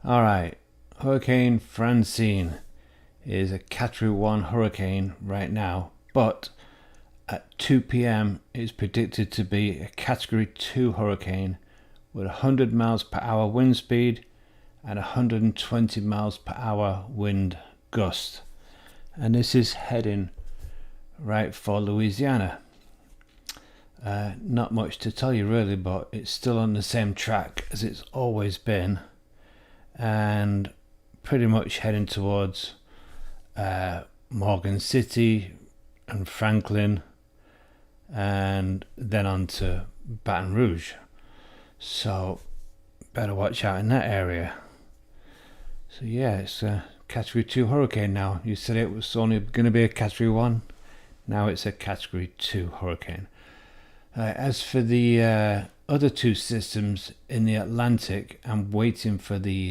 Alright, Hurricane Francine is a Category 1 hurricane right now, but at 2 p.m. it's predicted to be a Category 2 hurricane with 100 miles per hour wind speed and 120 miles per hour wind gust. And this is heading right for Louisiana. Not much to tell you really, but it's still on the same track as it's always been, and pretty much heading towards Morgan City and Franklin, and then on to Baton Rouge. So better watch out in that area. So yeah, it's a Category 2 hurricane now. You said it was only going to be a Category 1. Now it's a Category 2 hurricane. As for the other two systems in the Atlantic, I'm waiting for the